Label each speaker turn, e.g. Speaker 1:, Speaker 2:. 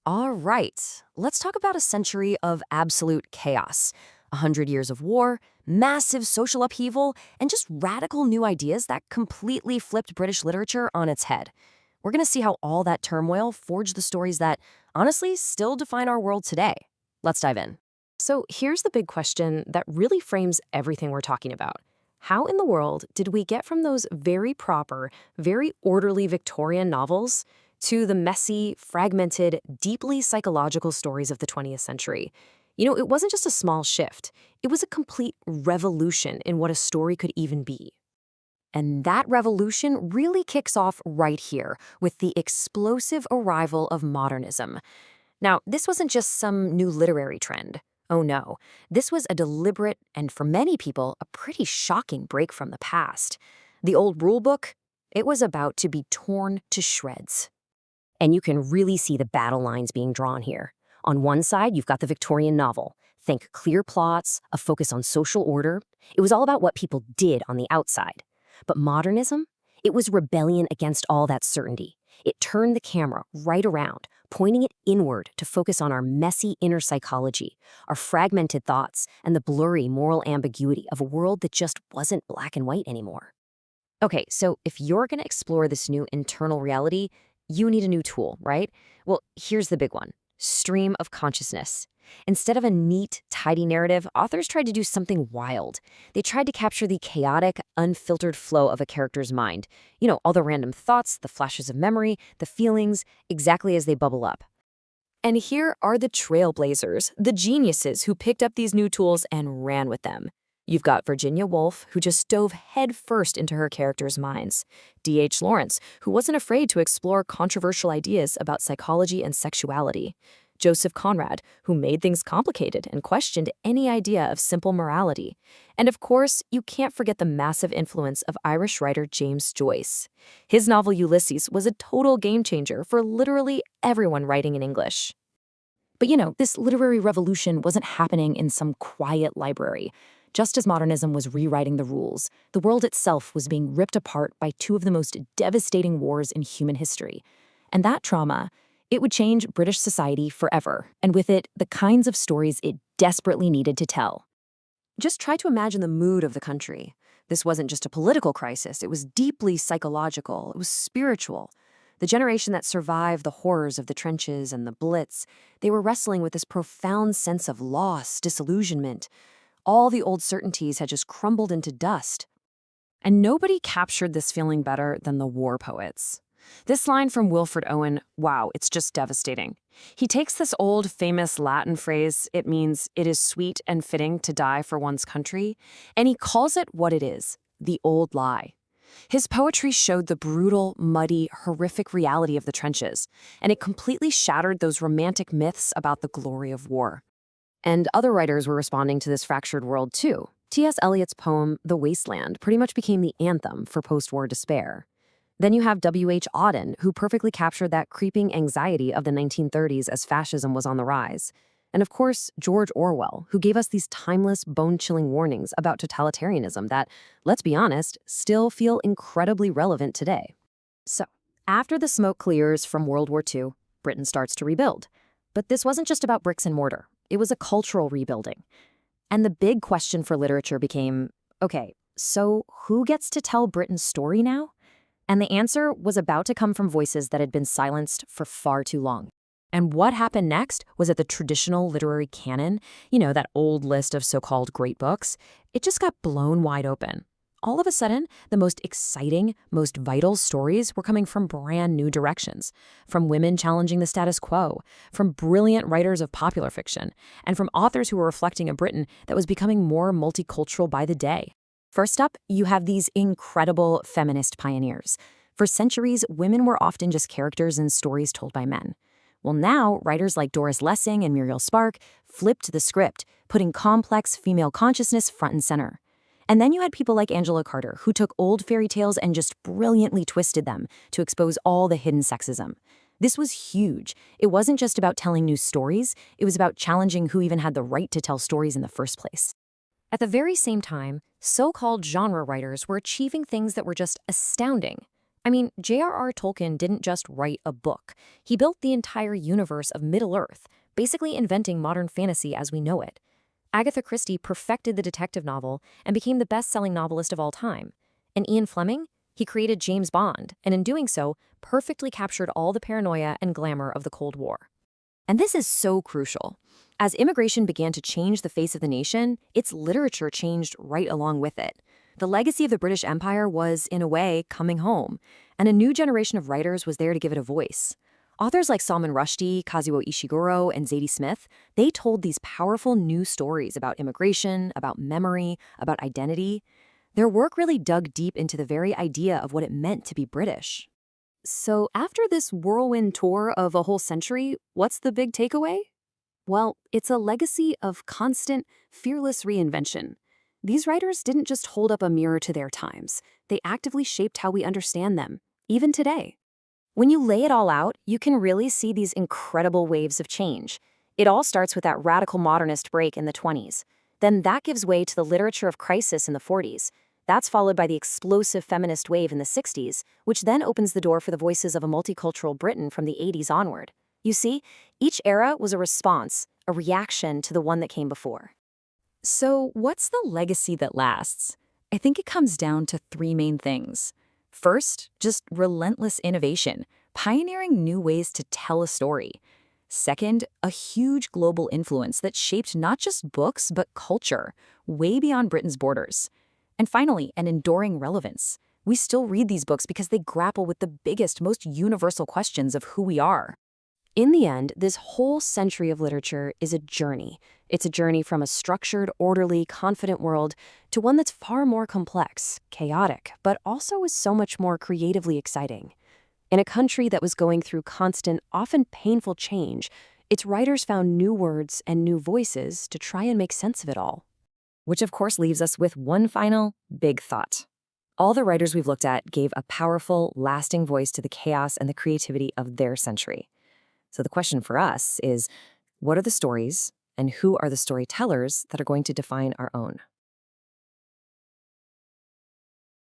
Speaker 1: All right, let's talk about a century of absolute chaos. 100 years of war, massive social upheaval, and just radical new ideas that completely flipped British literature on its head. We're going to see how all that turmoil forged the stories that, honestly, still define our world today. Let's dive in. So here's the big question that really frames everything we're talking about. How in the world did we get from those very proper, very orderly Victorian novels to the messy, fragmented, deeply psychological stories of the 20th century? It wasn't just a small shift. It was a complete revolution in what a story could even be. And that revolution really kicks off right here with the explosive arrival of modernism. Now, this wasn't just some new literary trend. Oh no, this was a deliberate and, for many people, a pretty shocking break from the past. The old rulebook, it was about to be torn to shreds. And you can really see the battle lines being drawn here. On one side, you've got the Victorian novel. Think clear plots, a focus on social order. It was all about what people did on the outside. But modernism? It was rebellion against all that certainty. It turned the camera right around, pointing it inward to focus on our messy inner psychology, our fragmented thoughts, and the blurry moral ambiguity of a world that just wasn't black and white anymore. Okay, so if you're going to explore this new internal reality, you need a new tool, right? Well, here's the big one: stream of consciousness. Instead of a neat, tidy narrative, authors tried to do something wild. They tried to capture the chaotic, unfiltered flow of a character's mind. All the random thoughts, the flashes of memory, the feelings, exactly as they bubble up. And here are the trailblazers, the geniuses who picked up these new tools and ran with them. You've got Virginia Woolf, who just dove headfirst into her characters' minds. D.H. Lawrence, who wasn't afraid to explore controversial ideas about psychology and sexuality. Joseph Conrad, who made things complicated and questioned any idea of simple morality. And of course, you can't forget the massive influence of Irish writer James Joyce. His novel Ulysses was a total game changer for literally everyone writing in English. But this literary revolution wasn't happening in some quiet library. Just as modernism was rewriting the rules, the world itself was being ripped apart by two of the most devastating wars in human history. And that trauma, it would change British society forever, and with it, the kinds of stories it desperately needed to tell. Just try to imagine the mood of the country. This wasn't just a political crisis, it was deeply psychological, it was spiritual. The generation that survived the horrors of the trenches and the Blitz, they were wrestling with this profound sense of loss, disillusionment. All the old certainties had just crumbled into dust. And nobody captured this feeling better than the war poets. This line from Wilfred Owen, wow, it's just devastating. He takes this old famous Latin phrase, it means it is sweet and fitting to die for one's country, and he calls it what it is, the old lie. His poetry showed the brutal, muddy, horrific reality of the trenches, and it completely shattered those romantic myths about the glory of war. And other writers were responding to this fractured world too. T.S. Eliot's poem, The Wasteland, pretty much became the anthem for post-war despair. Then you have W.H. Auden, who perfectly captured that creeping anxiety of the 1930s as fascism was on the rise. And of course, George Orwell, who gave us these timeless, bone-chilling warnings about totalitarianism that, let's be honest, still feel incredibly relevant today. So, after the smoke clears from World War II, Britain starts to rebuild. But this wasn't just about bricks and mortar. It was a cultural rebuilding. And the big question for literature became, okay, so who gets to tell Britain's story now? And the answer was about to come from voices that had been silenced for far too long. And what happened next was that the traditional literary canon, that old list of so-called great books, it just got blown wide open. All of a sudden, the most exciting, most vital stories were coming from brand new directions, from women challenging the status quo, from brilliant writers of popular fiction, and from authors who were reflecting a Britain that was becoming more multicultural by the day. First up, you have these incredible feminist pioneers. For centuries, women were often just characters in stories told by men. Well, now, writers like Doris Lessing and Muriel Spark flipped the script, putting complex female consciousness front and center. And then you had people like Angela Carter, who took old fairy tales and just brilliantly twisted them to expose all the hidden sexism. This was huge. It wasn't just about telling new stories, it was about challenging who even had the right to tell stories in the first place. At the very same time, so-called genre writers were achieving things that were just astounding. I mean, J.R.R. Tolkien didn't just write a book. He built the entire universe of Middle-earth, basically inventing modern fantasy as we know it. Agatha Christie perfected the detective novel and became the best-selling novelist of all time. And Ian Fleming? He created James Bond, and in doing so, perfectly captured all the paranoia and glamour of the Cold War. And this is so crucial. As immigration began to change the face of the nation, its literature changed right along with it. The legacy of the British Empire was, in a way, coming home, and a new generation of writers was there to give it a voice. Authors like Salman Rushdie, Kazuo Ishiguro, and Zadie Smith, they told these powerful new stories about immigration, about memory, about identity. Their work really dug deep into the very idea of what it meant to be British. So after this whirlwind tour of a whole century, what's the big takeaway? Well, it's a legacy of constant, fearless reinvention. These writers didn't just hold up a mirror to their times. They actively shaped how we understand them, even today. When you lay it all out, you can really see these incredible waves of change. It all starts with that radical modernist break in the 20s. Then that gives way to the literature of crisis in the 40s. That's followed by the explosive feminist wave in the 60s, which then opens the door for the voices of a multicultural Britain from the 80s onward. You see, each era was a response, a reaction to the one that came before. So what's the legacy that lasts? I think it comes down to three main things. First, just relentless innovation, pioneering new ways to tell a story. Second, a huge global influence that shaped not just books, but culture, way beyond Britain's borders. And finally, an enduring relevance. We still read these books because they grapple with the biggest, most universal questions of who we are. In the end, this whole century of literature is a journey. It's a journey from a structured, orderly, confident world to one that's far more complex, chaotic, but also is so much more creatively exciting. In a country that was going through constant, often painful change, its writers found new words and new voices to try and make sense of it all. Which of course leaves us with one final, big thought. All the writers we've looked at gave a powerful, lasting voice to the chaos and the creativity of their century. So the question for us is, what are the stories and who are the storytellers that are going to define our own?